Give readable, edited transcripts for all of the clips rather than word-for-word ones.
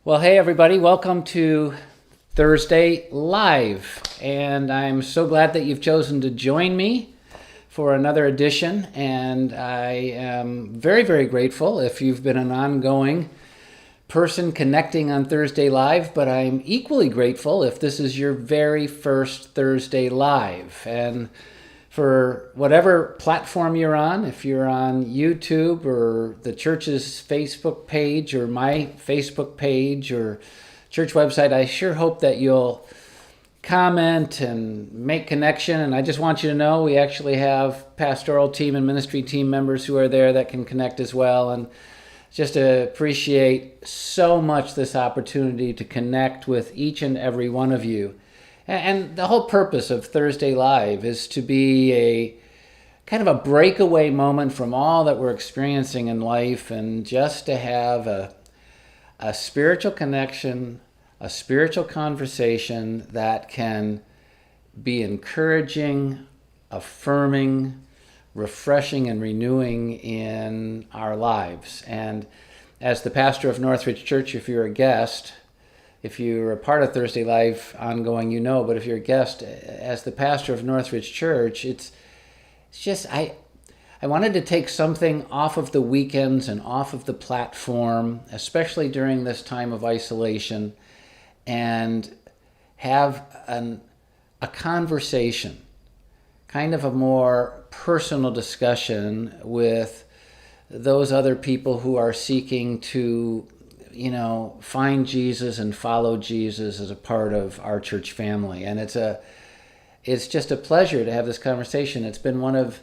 Well, hey everybody, welcome to Thursday Live. And I'm so glad that you've chosen to join me for another edition. And I am very, very grateful if you've been an ongoing person connecting on Thursday Live, but I'm equally grateful if this is your very first Thursday Live. And for whatever platform you're on, if you're on YouTube or the church's Facebook page or my Facebook page or church website, I sure hope that you'll comment and make connection. And I just want you to know we actually have pastoral team and ministry team members who are there that can connect as well. And just appreciate so much this opportunity to connect with each and every one of you. And the whole purpose of Thursday Live is to be a kind of a breakaway moment from all that we're experiencing in life, and just to have a spiritual connection, a spiritual conversation that can be encouraging, affirming, refreshing, and renewing in our lives. And as the pastor of Northridge Church, if you're a guest, if you're a part of Thursday Live ongoing, you know, but if you're a guest, as the pastor of Northridge Church, it's just, I wanted to take something off of the weekends and off of the platform, especially during this time of isolation, and have a conversation, kind of a more personal discussion with those other people who are seeking to find Jesus and follow Jesus as a part of our church family. And it's just a pleasure to have this conversation. It's been one of,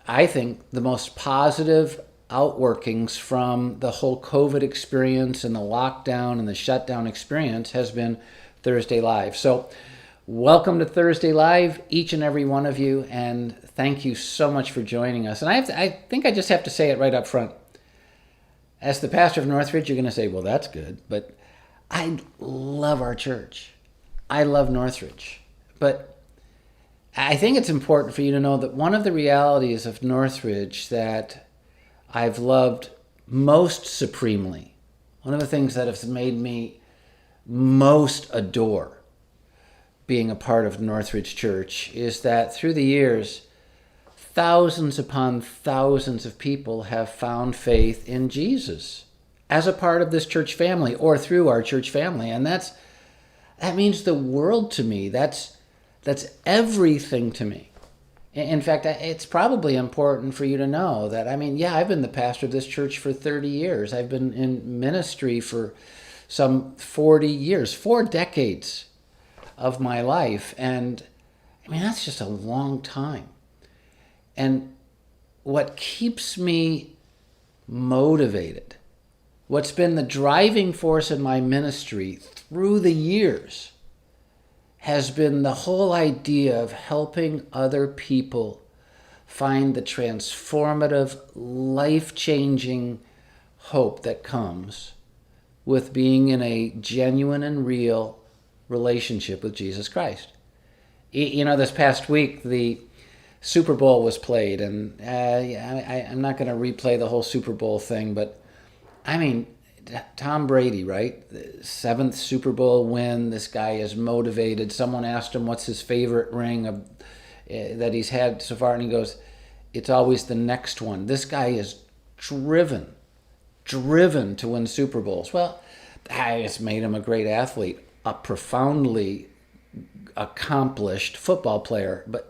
I think, the most positive outworkings from the whole COVID experience and the lockdown and the shutdown experience has been Thursday Live. So welcome to Thursday Live, each and every one of you, and thank you so much for joining us. And I think I just have to say it right up front. As the pastor of Northridge, you're going to say, well, that's good, but I love our church. I love Northridge. But I think it's important for you to know that one of the realities of Northridge that I've loved most supremely, one of the things that has made me most adore being a part of Northridge Church, is that through the years, thousands upon thousands of people have found faith in Jesus as a part of this church family or through our church family. And that means the world to me. That's everything to me. In fact, it's probably important for you to know that, I've been the pastor of this church for 30 years. I've been in ministry for some 40 years, 4 decades of my life. And that's just a long time. And what keeps me motivated, what's been the driving force in my ministry through the years, has been the whole idea of helping other people find the transformative, life-changing hope that comes with being in a genuine and real relationship with Jesus Christ. This past week, the Super Bowl was played, and I'm not going to replay the whole Super Bowl thing, but Tom Brady, right? The 7th Super Bowl win. This guy is motivated. Someone asked him what's his favorite ring that he's had so far, and he goes, it's always the next one. This guy is driven to win Super Bowls. Well, it's made him a great athlete, a profoundly accomplished football player, but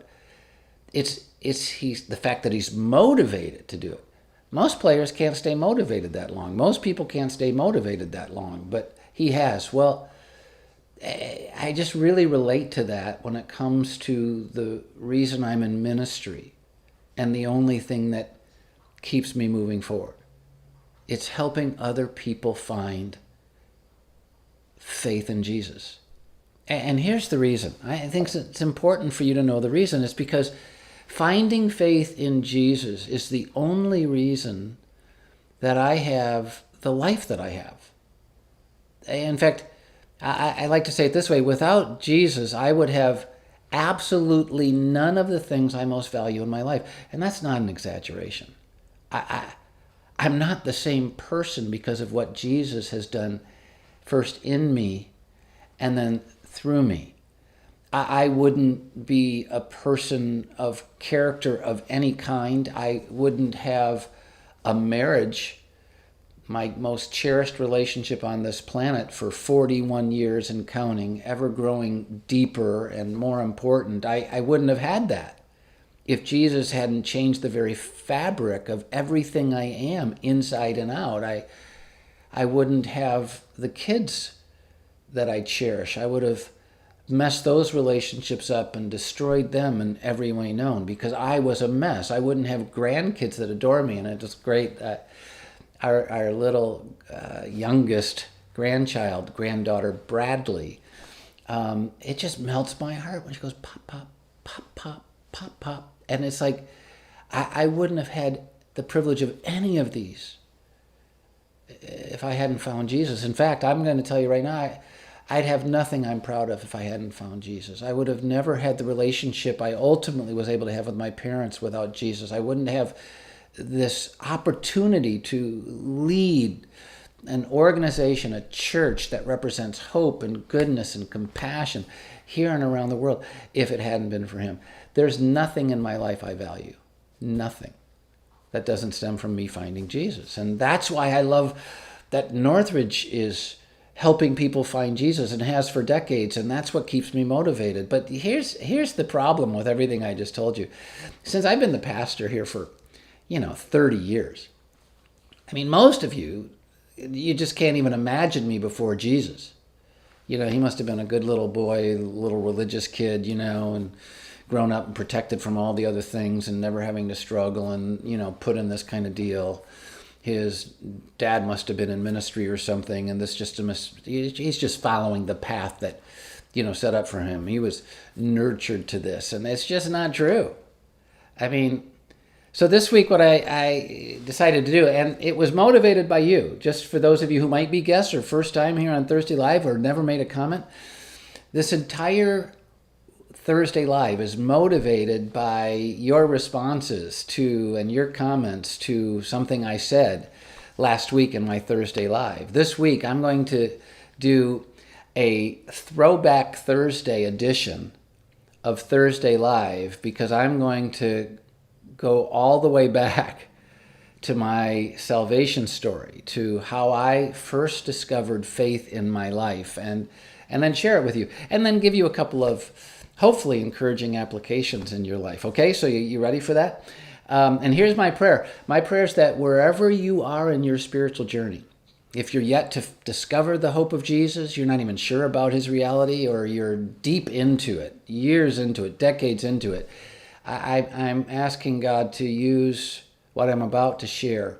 it's the fact that he's motivated to do it. Most players can't stay motivated that long. Most people can't stay motivated that long, but he has. Well, I just really relate to that when it comes to the reason I'm in ministry and the only thing that keeps me moving forward. It's helping other people find faith in Jesus. And here's the reason. I think it's important for you to know the reason. It's because finding faith in Jesus is the only reason that I have the life that I have. In fact, I like to say it this way. Without Jesus, I would have absolutely none of the things I most value in my life. And that's not an exaggeration. I'm not the same person because of what Jesus has done first in me and then through me. I wouldn't be a person of character of any kind. I wouldn't have a marriage, my most cherished relationship on this planet for 41 years and counting, ever growing deeper and more important. I wouldn't have had that if Jesus hadn't changed the very fabric of everything I am inside and out. I wouldn't have the kids that I cherish. I would have messed those relationships up and destroyed them in every way known because I was a mess. I wouldn't have grandkids that adore me. And it's great. Our little youngest granddaughter, Bradley, it just melts my heart when she goes, pop, pop, pop, pop, pop, pop. And it's like, I wouldn't have had the privilege of any of these if I hadn't found Jesus. In fact, I'm going to tell you right now, I'd have nothing I'm proud of if I hadn't found Jesus. I would have never had the relationship I ultimately was able to have with my parents without Jesus. I wouldn't have this opportunity to lead an organization, a church that represents hope and goodness and compassion here and around the world if it hadn't been for him. There's nothing in my life I value. Nothing that doesn't stem from me finding Jesus. And that's why I love that Northridge is helping people find Jesus and has for decades, and that's what keeps me motivated. But here's the problem with everything I just told you. Since I've been the pastor here for 30 years, I mean, most of you just can't even imagine me before Jesus. He must have been a good little boy, little religious kid, and grown up and protected from all the other things and never having to struggle and, put in this kind of deal. His dad must have been in ministry or something, and he's just following the path that, set up for him. He was nurtured to this, and it's just not true. I mean, so this week what I decided to do, and it was motivated by you, just for those of you who might be guests or first time here on Thursday Live or never made a comment, this entire Thursday Live is motivated by your responses to and your comments to something I said last week in my Thursday Live. This week I'm going to do a Throwback Thursday edition of Thursday Live because I'm going to go all the way back to my salvation story, to how I first discovered faith in my life, and then share it with you, and then give you a couple of hopefully encouraging applications in your life. Okay, so you ready for that? And here's my prayer. My prayer is that wherever you are in your spiritual journey, if you're yet to discover the hope of Jesus, you're not even sure about his reality, or you're deep into it, years into it, decades into it, I'm asking God to use what I'm about to share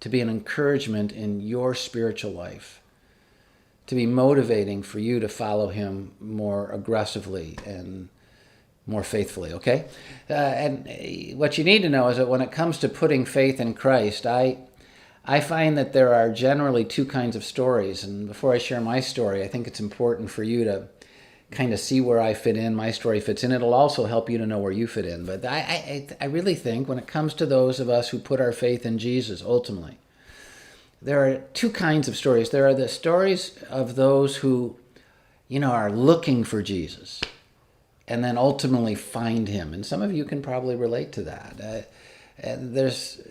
to be an encouragement in your spiritual life, to be motivating for you to follow him more aggressively and more faithfully, okay? And what you need to know is that when it comes to putting faith in Christ, I find that there are generally two kinds of stories. And before I share my story, I think it's important for you to kind of see where I fit in, my story fits in. It'll also help you to know where you fit in. But I really think when it comes to those of us who put our faith in Jesus, ultimately, there are two kinds of stories. There are the stories of those who, are looking for Jesus and then ultimately find him. And some of you can probably relate to that. There's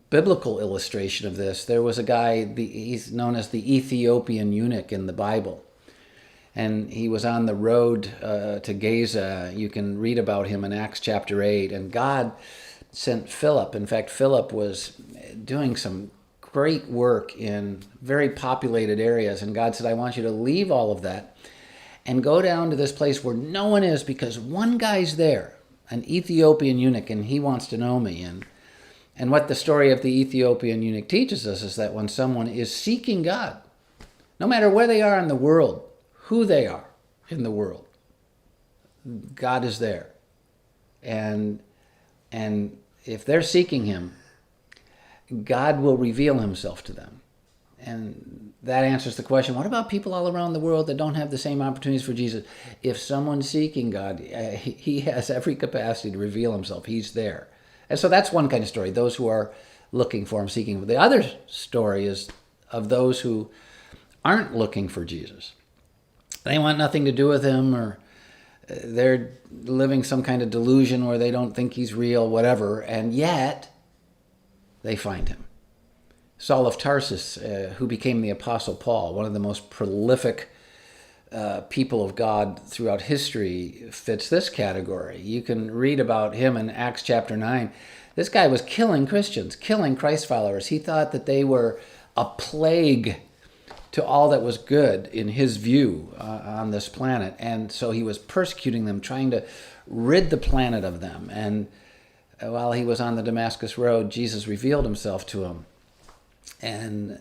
biblical illustration of this. There was a guy, he's known as the Ethiopian eunuch in the Bible. And he was on the road to Gaza. You can read about him in Acts chapter 8. And God sent Philip. In fact, Philip was doing some great work in very populated areas. And God said, I want you to leave all of that and go down to this place where no one is, because one guy's there, an Ethiopian eunuch, and he wants to know me. And what the story of the Ethiopian eunuch teaches us is that when someone is seeking God, no matter where they are in the world, who they are in the world, God is there. And if they're seeking him, God will reveal himself to them. And that answers the question, what about people all around the world that don't have the same opportunities for Jesus? If someone's seeking God, he has every capacity to reveal himself. He's there. And so that's one kind of story, those who are looking for him, seeking him. The other story is of those who aren't looking for Jesus. They want nothing to do with him, or they're living some kind of delusion where they don't think he's real, whatever, and yet they find him. Saul of Tarsus, who became the Apostle Paul, one of the most prolific people of God throughout history, fits this category. You can read about him in Acts chapter 9. This guy was killing Christians, killing Christ followers. He thought that they were a plague to all that was good in his view on this planet. And so he was persecuting them, trying to rid the planet of them. And while he was on the Damascus Road, Jesus revealed himself to him. And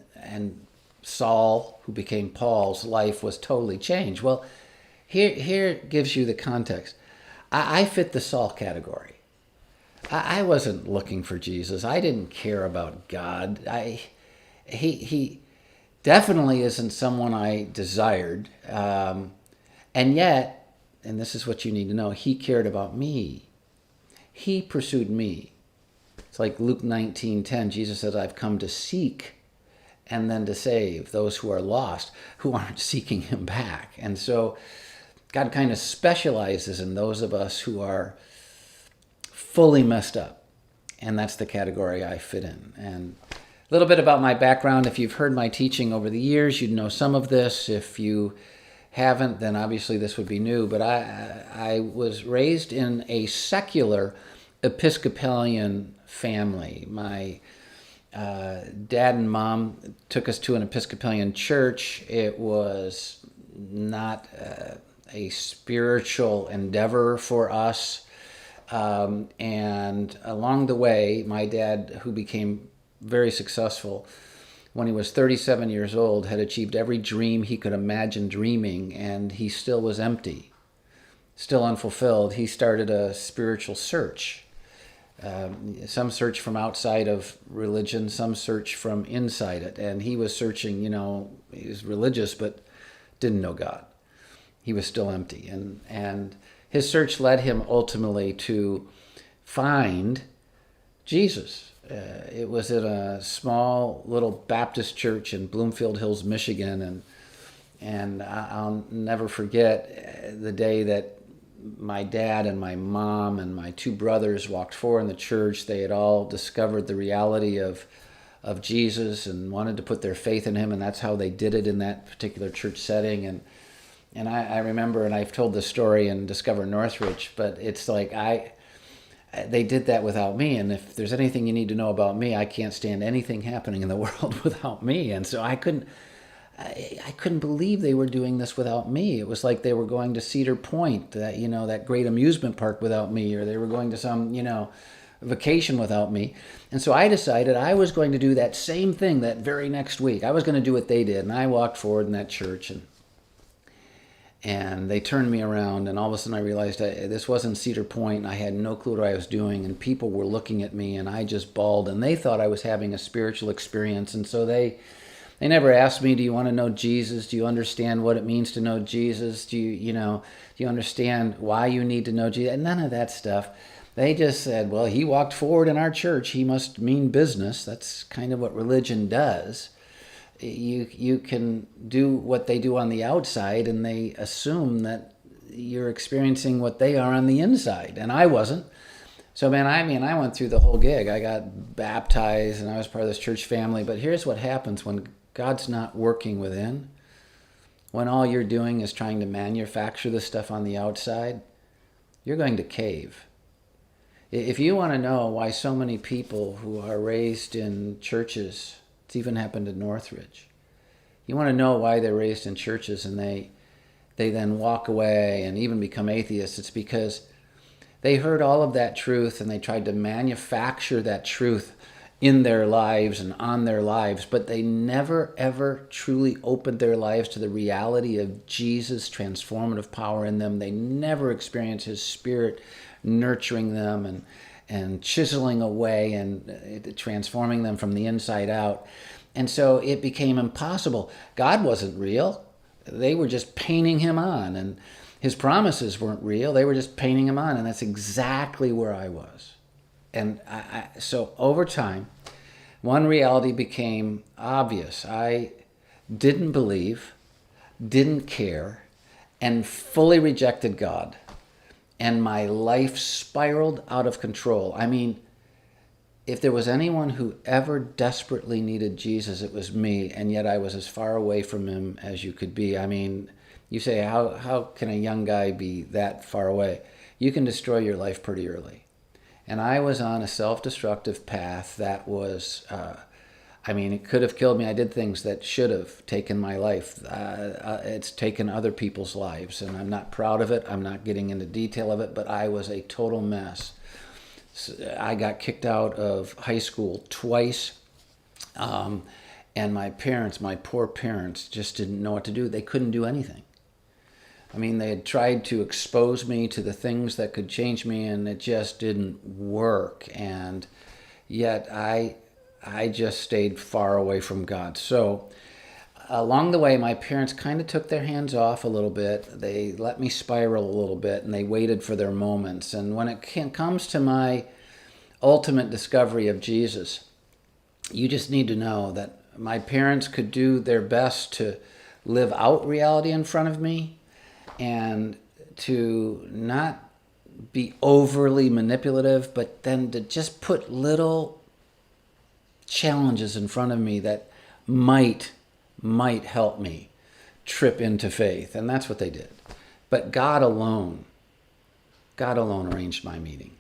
Saul, who became Paul's, life was totally changed. Well, here gives you the context. I fit the Saul category. I wasn't looking for Jesus. I didn't care about God. He definitely isn't someone I desired. And yet, and this is what you need to know, he cared about me. He pursued me. It's like Luke 19:10. Jesus says, I've come to seek and then to save those who are lost, who aren't seeking him back. And so God kind of specializes in those of us who are fully messed up. And that's the category I fit in. And a little bit about my background. If you've heard my teaching over the years, you'd know some of this. If you haven't, then obviously this would be new. But I was raised in a secular Episcopalian family. My dad and mom took us to an Episcopalian church. It was not a spiritual endeavor for us. And along the way, my dad, who became very successful when he was 37 years old, had achieved every dream he could imagine dreaming, and he still was empty, still unfulfilled. He started a spiritual search. Some search from outside of religion, some search from inside it. And he was searching, he was religious, but didn't know God. He was still empty. And his search led him ultimately to find Jesus. It was at a small little Baptist church in Bloomfield Hills, Michigan. And I'll never forget the day that my dad and my mom and my two brothers walked forward in the church. They had all discovered the reality of Jesus and wanted to put their faith in him, and that's how they did it in that particular church setting. And I remember, and I've told this story in Discover Northridge, but it's like they did that without me. And if there's anything you need to know about me, I can't stand anything happening in the world without me. And so I couldn't believe they were doing this without me. It was like they were going to Cedar Point, that great amusement park without me, or they were going to some, vacation without me. And so I decided I was going to do that same thing that very next week. I was going to do what they did. And I walked forward in that church, and they turned me around, and all of a sudden I realized this wasn't Cedar Point. I had no clue what I was doing, and people were looking at me, and I just bawled, and they thought I was having a spiritual experience. And so they never asked me, do you want to know Jesus? Do you understand what it means to know Jesus? Do you understand why you need to know Jesus? And none of that stuff. They just said, well, he walked forward in our church. He must mean business. That's kind of what religion does. You can do what they do on the outside, and they assume that you're experiencing what they are on the inside. And I wasn't. So, man, I went through the whole gig. I got baptized, and I was part of this church family. But here's what happens when God's not working within, when all you're doing is trying to manufacture this stuff on the outside, you're going to cave. If you want to know why so many people who are raised in churches, it's even happened at Northridge, you want to know why they're raised in churches and they then walk away and even become atheists, it's because they heard all of that truth and they tried to manufacture that truth in their lives and on their lives, but they never, ever truly opened their lives to the reality of Jesus' transformative power in them. They never experienced his Spirit nurturing them and chiseling away and transforming them from the inside out. And so it became impossible. God wasn't real. They were just painting him on, and his promises weren't real. They were just painting him on, and that's exactly where I was. And so over time, one reality became obvious. I didn't believe, didn't care, and fully rejected God. And my life spiraled out of control. I mean, if there was anyone who ever desperately needed Jesus, it was me, and yet I was as far away from him as you could be. I mean, you say, how can a young guy be that far away? You can destroy your life pretty early. And I was on a self-destructive path that was, it could have killed me. I did things that should have taken my life. It's taken other people's lives, and I'm not proud of it. I'm not getting into detail of it, but I was a total mess. I got kicked out of high school twice, and my parents, my poor parents, just didn't know what to do. They couldn't do anything. I mean, they had tried to expose me to the things that could change me, and it just didn't work. And yet I just stayed far away from God. So along the way, my parents kind of took their hands off a little bit. They let me spiral a little bit, and they waited for their moments. And when it comes to my ultimate discovery of Jesus, you just need to know that my parents could do their best to live out reality in front of me and to not be overly manipulative, but then to just put little challenges in front of me that might help me trip into faith. And that's what they did. But God alone arranged my meeting.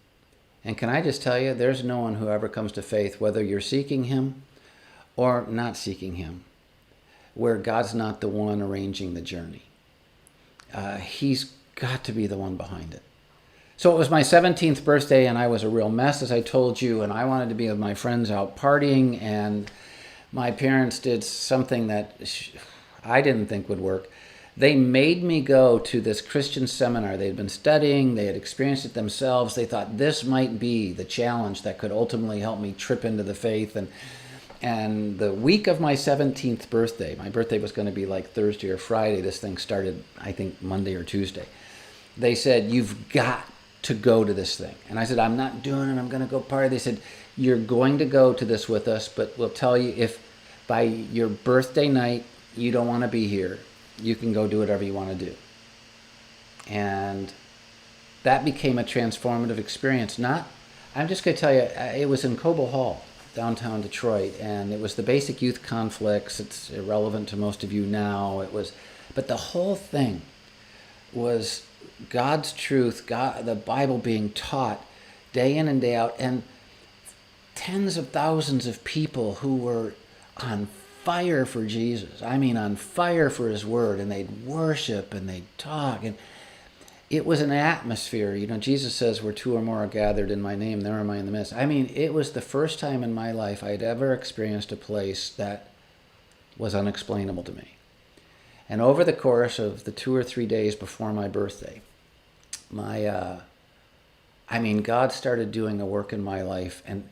And can I just tell you, there's no one who ever comes to faith, whether you're seeking him or not seeking him, where God's not the one arranging the journey. He's got to be the one behind it. So it was my 17th birthday, and I was a real mess, as I told you, and I wanted to be with my friends out partying, and my parents did something that I didn't think would work. They made me go to this Christian seminar. They'd been studying, they had experienced it themselves. They thought this might be the challenge that could ultimately help me trip into the faith. And the week of my 17th birthday, my birthday was going to be like Thursday or Friday. This thing started, I think, Monday or Tuesday. They said, you've got to go to this thing. And I said, I'm not doing it. I'm going to go party. They said, you're going to go to this with us, but we'll tell you if by your birthday night you don't want to be here, you can go do whatever you want to do. And that became a transformative experience. I'm just going to tell you, it was in Cobo Hall, downtown Detroit, and it was the Basic Youth Conflicts. It's irrelevant to most of you now. But the whole thing was God's truth, the Bible being taught day in and day out, and tens of thousands of people who were on fire for Jesus. I mean, on fire for his word, and they'd worship and they'd talk, and it was an atmosphere. You know, Jesus says, where two or more are gathered in my name, there am I in the midst. I mean, it was the first time in my life I had ever experienced a place that was unexplainable to me. And over the course of the 2 or 3 days before my birthday, God started doing a work in my life, and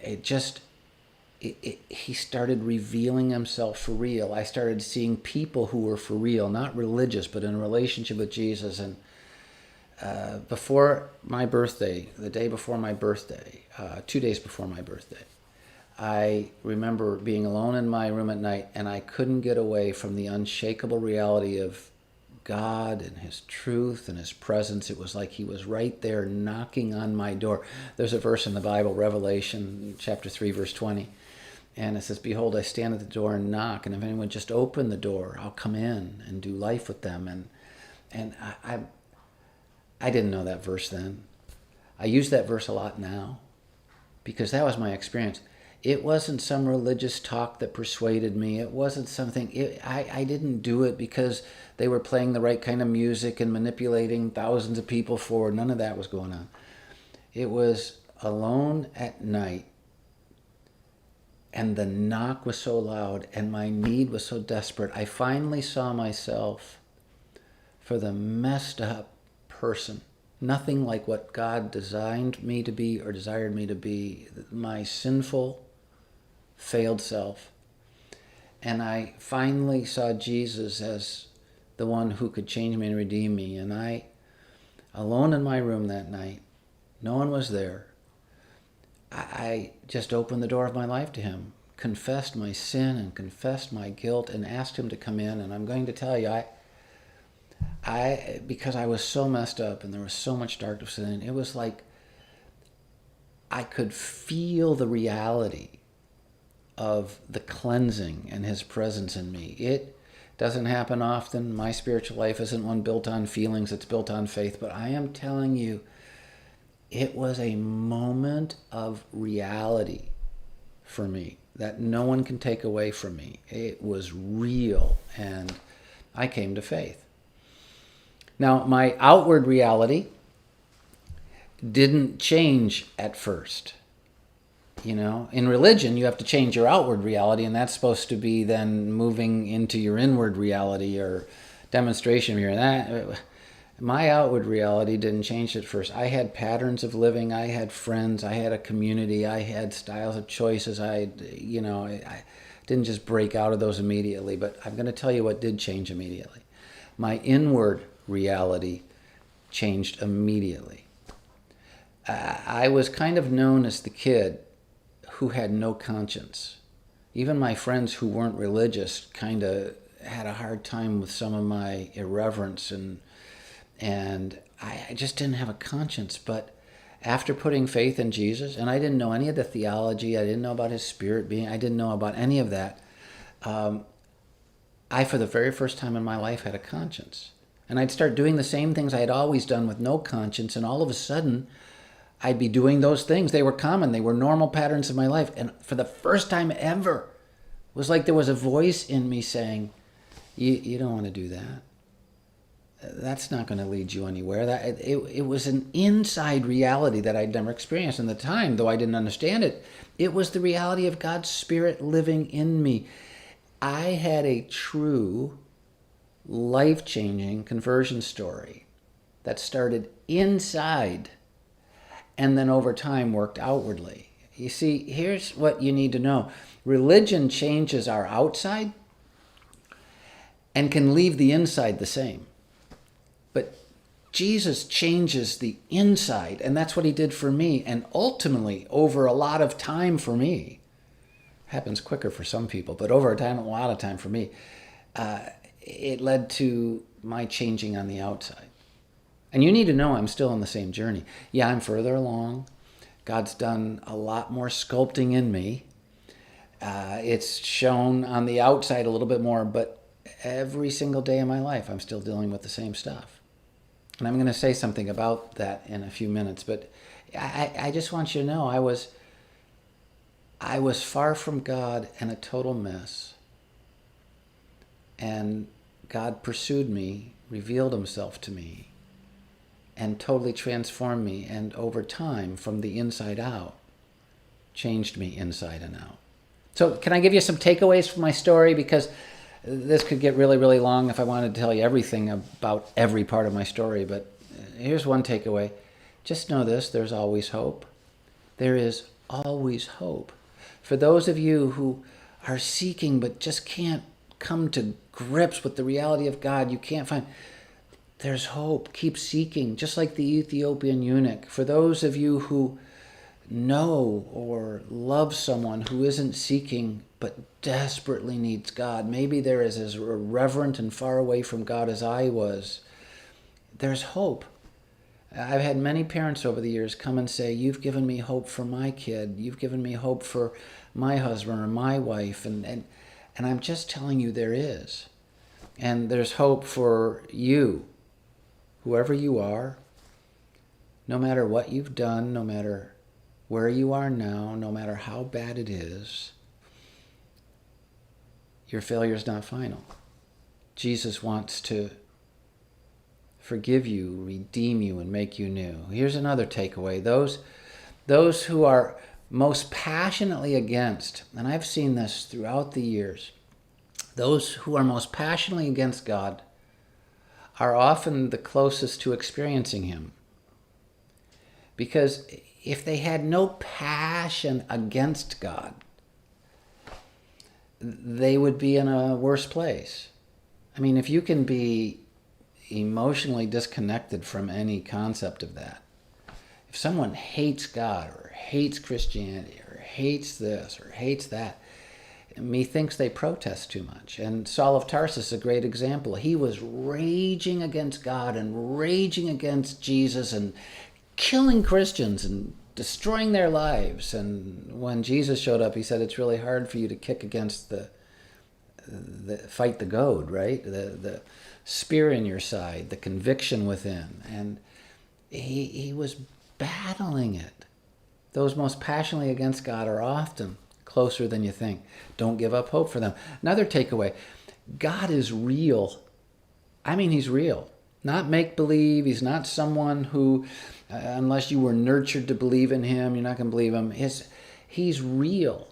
he started revealing himself for real. I started seeing people who were for real, not religious, but in a relationship with Jesus. And before my birthday, the day before my birthday, 2 days before my birthday, I remember being alone in my room at night, and I couldn't get away from the unshakable reality of God and his truth and his presence. It was like he was right there knocking on my door. There's a verse in the Bible, Revelation chapter 3, verse 20. And it says, behold, I stand at the door and knock, and if anyone just open the door, I'll come in and do life with them. And I didn't know that verse then. I use that verse a lot now because that was my experience. It wasn't some religious talk that persuaded me. It wasn't something, I didn't do it because they were playing the right kind of music and manipulating thousands of people forward. None of that was going on. It was alone at night, and the knock was so loud and my need was so desperate. I finally saw myself for the messed up person. Nothing like what God designed me to be or desired me to be. My sinful, failed self. And I finally saw Jesus as the one who could change me and redeem me. And I, alone in my room that night, no one was there, I just opened the door of my life to him. confessed my sin and confessed my guilt and asked him to come in. And I'm going to tell you, because I was so messed up and there was so much darkness in it, it was like I could feel the reality of the cleansing and his presence in me. It doesn't happen often. My spiritual life isn't one built on feelings, it's built on faith. But I am telling you, it was a moment of reality for me that no one can take away from me. It was real, and I came to faith. Now, my outward reality didn't change at first. You know, in religion, you have to change your outward reality, and that's supposed to be then moving into your inward reality or demonstration here. That my outward reality didn't change at first. I had patterns of living. I had friends. I had a community. I had styles of choices. I didn't just break out of those immediately, but I'm going to tell you what did change immediately. My inward reality changed immediately. I was kind of known as the kid who had no conscience. Even my friends who weren't religious kind of had a hard time with some of my irreverence, and I just didn't have a conscience. But after putting faith in Jesus, and I didn't know any of the theology, I didn't know about his spirit being, I didn't know about any of that, I, for the very first time in my life, had a conscience. And I'd start doing the same things I had always done with no conscience, and all of a sudden, I'd be doing those things. They were common. They were normal patterns of my life. And for the first time ever, it was like there was a voice in me saying, you don't want to do that. That's not going to lead you anywhere. It was an inside reality that I'd never experienced. In the time, though I didn't understand it, it was the reality of God's Spirit living in me. I had a true, life-changing conversion story that started inside and then over time worked outwardly. You see, here's what you need to know. Religion changes our outside and can leave the inside the same. But Jesus changes the inside, and that's what he did for me. And ultimately, over a lot of time for me, happens quicker for some people, but over a lot of time for me, it led to my changing on the outside. And you need to know I'm still on the same journey. Yeah, I'm further along. God's done a lot more sculpting in me. It's shown on the outside a little bit more, but every single day of my life, I'm still dealing with the same stuff. And I'm going to say something about that in a few minutes, but I just want you to know I was far from God and a total mess. And God pursued me, revealed himself to me, and totally transformed me, and over time, from the inside out, changed me inside and out. So can I give you some takeaways from my story? Because this could get really, really long if I wanted to tell you everything about every part of my story. But here's one takeaway. Just know this, there's always hope. There is always hope. For those of you who are seeking but just can't come to grips with the reality of God, you can't find... There's hope. Keep seeking, just like the Ethiopian eunuch. For those of you who know or love someone who isn't seeking but desperately needs God, maybe they're as irreverent and far away from God as I was, there's hope. I've had many parents over the years come and say, you've given me hope for my kid. You've given me hope for my husband or my wife. And I'm just telling you there is. And there's hope for you. Whoever you are, no matter what you've done, no matter where you are now, no matter how bad it is, your failure is not final. Jesus wants to forgive you, redeem you, and make you new. Here's another takeaway. Those who are most passionately against, and I've seen this throughout the years, those who are most passionately against God are often the closest to experiencing him. Because if they had no passion against God, they would be in a worse place. I mean, if you can be emotionally disconnected from any concept of that, if someone hates God or hates Christianity or hates this or hates that, Methinks they protest too much. And Saul of Tarsus is a great example. He was raging against God and raging against Jesus and killing Christians and destroying their lives. And when Jesus showed up, he said, it's really hard for you to kick against the fight the goad, right? The spear in your side, the conviction within. And he was battling it. Those most passionately against God are often closer than you think. Don't give up hope for them. Another takeaway, God is real. I mean, he's real. Not make-believe. He's not someone who, unless you were nurtured to believe in him, you're not going to believe him. He's real.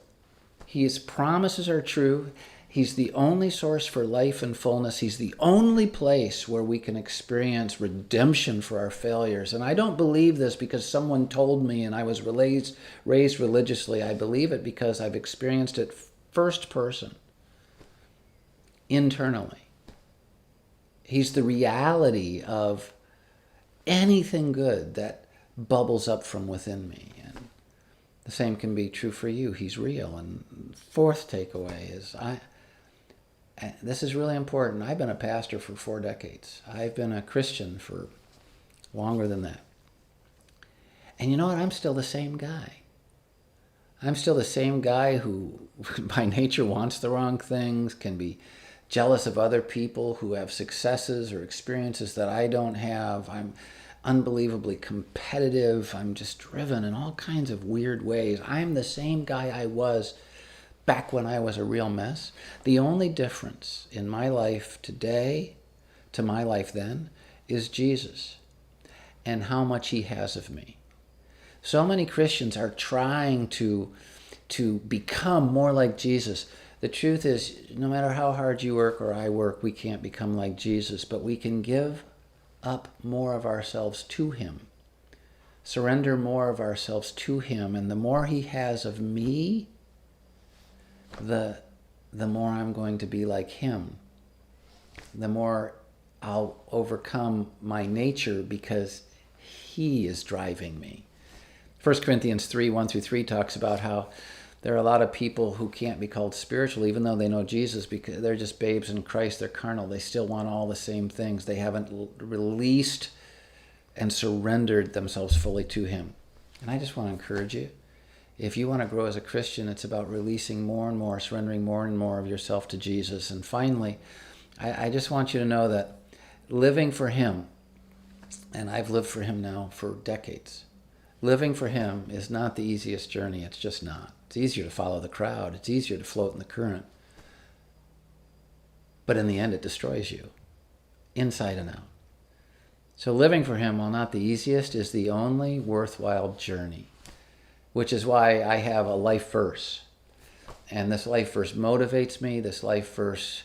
His promises are true. He's the only source for life and fullness. He's the only place where we can experience redemption for our failures. And I don't believe this because someone told me and I was raised religiously. I believe it because I've experienced it first person, internally. He's the reality of anything good that bubbles up from within me. And the same can be true for you. He's real. And fourth takeaway is this is really important. I've been a pastor for 4 decades. I've been a Christian for longer than that. And you know what? I'm still the same guy. I'm still the same guy who, by nature, wants the wrong things, can be jealous of other people who have successes or experiences that I don't have. I'm unbelievably competitive. I'm just driven in all kinds of weird ways. I'm the same guy I was back when I was a real mess. The only difference in my life today to my life then is Jesus and how much he has of me. So many Christians are trying to become more like Jesus. The truth is, no matter how hard you work or I work, we can't become like Jesus, but we can give up more of ourselves to him, surrender more of ourselves to him, and the more he has of me, the more I'm going to be like him. The more I'll overcome my nature because he is driving me. 1 Corinthians 3, 1-3 talks about how there are a lot of people who can't be called spiritual even though they know Jesus because they're just babes in Christ. They're carnal. They still want all the same things. They haven't released and surrendered themselves fully to him. And I just want to encourage you. If you want to grow as a Christian, it's about releasing more and more, surrendering more and more of yourself to Jesus. And finally, I just want you to know that living for him, and I've lived for him now for decades, living for him is not the easiest journey. It's just not. It's easier to follow the crowd. It's easier to float in the current. But in the end, it destroys you, inside and out. So living for him, while not the easiest, is the only worthwhile journey. Which is why I have a life verse. And this life verse motivates me. This life verse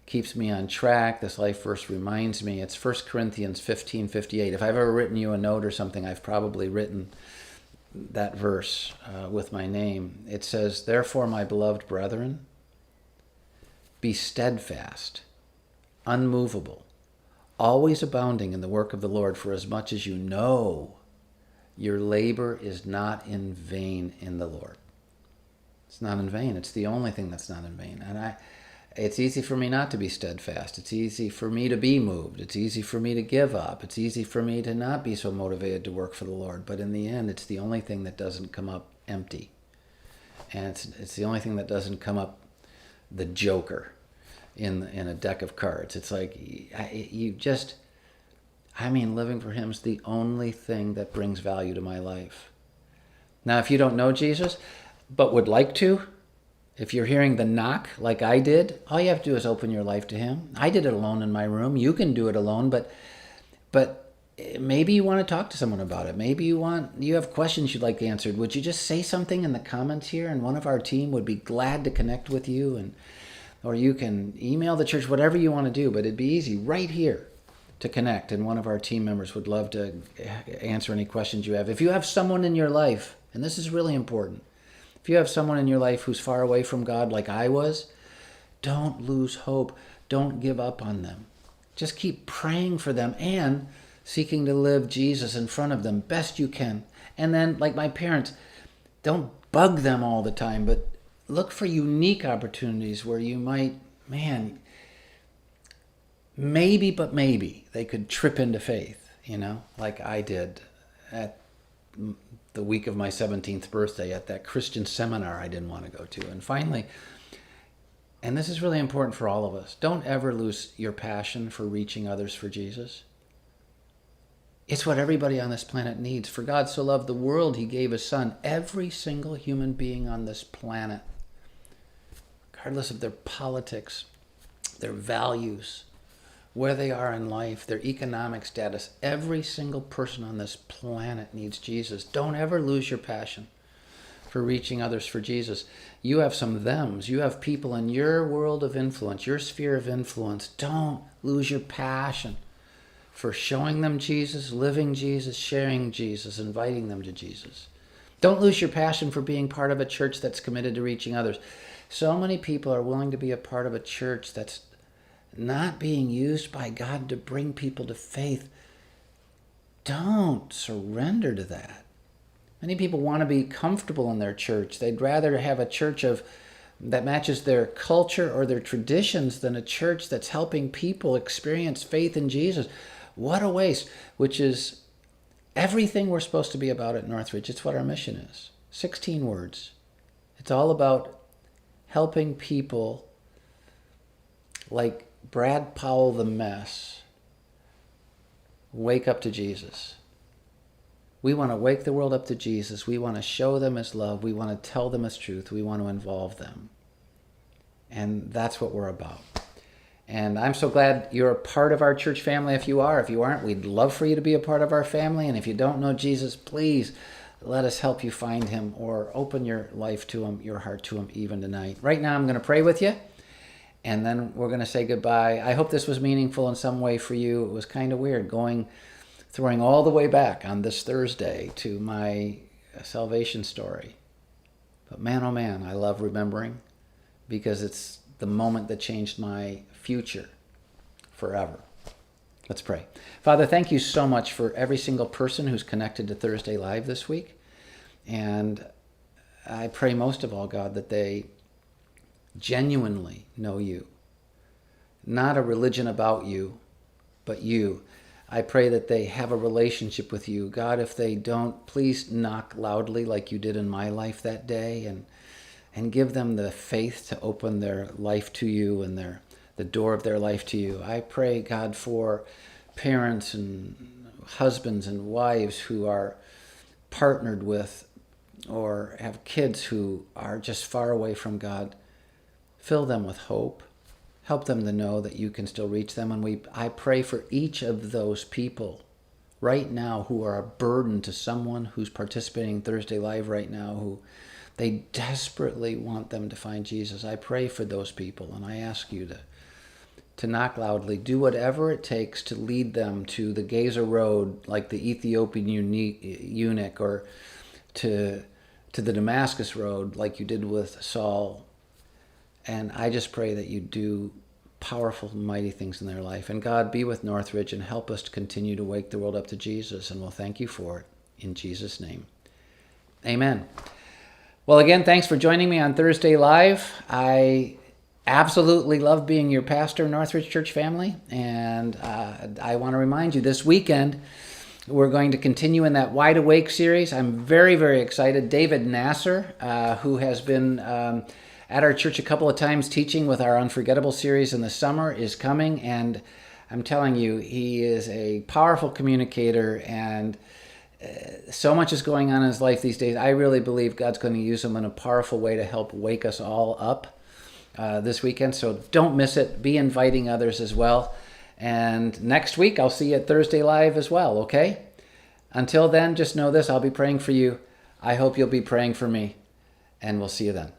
keeps me on track. This life verse reminds me. It's 1 Corinthians 15:58. If I've ever written you a note or something, I've probably written that verse with my name. It says, therefore, my beloved brethren, be steadfast, unmovable, always abounding in the work of the Lord, for as much as you know your labor is not in vain in the Lord. It's not in vain. It's the only thing that's not in vain. And it's easy for me not to be steadfast. It's easy for me to be moved. It's easy for me to give up. It's easy for me to not be so motivated to work for the Lord. But in the end, it's the only thing that doesn't come up empty. And it's the only thing that doesn't come up the joker in a deck of cards. It's like living for him is the only thing that brings value to my life. Now, if you don't know Jesus, but would like to, if you're hearing the knock like I did, all you have to do is open your life to him. I did it alone in my room. You can do it alone, but maybe you want to talk to someone about it. Maybe you have questions you'd like answered. Would you just say something in the comments here, and one of our team would be glad to connect with you, or you can email the church, whatever you want to do, but it'd be easy right here to connect, and one of our team members would love to answer any questions you have. If you have someone in your life, and this is really important, if you have someone in your life who's far away from God like I was, don't lose hope. Don't give up on them. Just keep praying for them and seeking to live Jesus in front of them best you can. And then, like my parents, don't bug them all the time, but look for unique opportunities where you might, maybe, but maybe they could trip into faith, like I did at the week of my 17th birthday at that Christian seminar I didn't want to go to. And finally, and this is really important for all of us, don't ever lose your passion for reaching others for Jesus. It's what everybody on this planet needs. For God so loved the world, he gave his son. Every single human being on this planet, regardless of their politics, their values, where they are in life, their economic status, every single person on this planet needs Jesus. Don't ever lose your passion for reaching others for Jesus. You have some thems. You have people in your world of influence, your sphere of influence. Don't lose your passion for showing them Jesus, living Jesus, sharing Jesus, inviting them to Jesus. Don't lose your passion for being part of a church that's committed to reaching others. So many people are willing to be a part of a church that's not being used by God to bring people to faith. Don't surrender to that. Many people want to be comfortable in their church. They'd rather have a church that matches their culture or their traditions than a church that's helping people experience faith in Jesus. What a waste, which is everything we're supposed to be about at Northridge. It's what our mission is. 16 words. It's all about helping people like Brad Powell the mess wake up to Jesus. We want to wake the world up to Jesus. We want to show them his love. We want to tell them his truth. We want to involve them. And that's what we're about. And I'm so glad you're a part of our church family. If you are, if you aren't, we'd love for you to be a part of our family. And if you don't know Jesus, please let us help you find him or open your life to him, your heart to him even tonight. Right now, I'm going to pray with you, and then we're going to say goodbye. I hope this was meaningful in some way for you. It was kind of weird throwing all the way back on this Thursday to my salvation story. But man, oh man, I love remembering, because it's the moment that changed my future forever. Let's pray. Father, thank you so much for every single person who's connected to Thursday Live this week. And I pray most of all, God, that they genuinely know you. Not a religion about you, but you. I pray that they have a relationship with you. God, if they don't, please knock loudly like you did in my life that day, and give them the faith to open their life to you and the door of their life to you. I pray, God, for parents and husbands and wives who are partnered with or have kids who are just far away from God. Fill them with hope. Help them to know that you can still reach them. And I pray for each of those people right now who are a burden to someone who's participating in Thursday Live right now, who they desperately want them to find Jesus. I pray for those people, and I ask you to knock loudly. Do whatever it takes to lead them to the Gaza Road, like the Ethiopian eunuch, or to the Damascus Road, like you did with Saul. And I just pray that you do powerful, mighty things in their life. And God, be with Northridge and help us to continue to wake the world up to Jesus. And we'll thank you for it in Jesus' name. Amen. Well, again, thanks for joining me on Thursday Live. I absolutely love being your pastor, Northridge Church family. And I want to remind you, this weekend, we're going to continue in that Wide Awake series. I'm very, very excited. David Nasser, who has been at our church a couple of times teaching with our Unforgettable series in the summer, is coming. And I'm telling you, he is a powerful communicator, and so much is going on in his life these days. I really believe God's going to use him in a powerful way to help wake us all up this weekend. So don't miss it. Be inviting others as well. And next week, I'll see you at Thursday Live as well, okay? Until then, just know this. I'll be praying for you. I hope you'll be praying for me. And we'll see you then.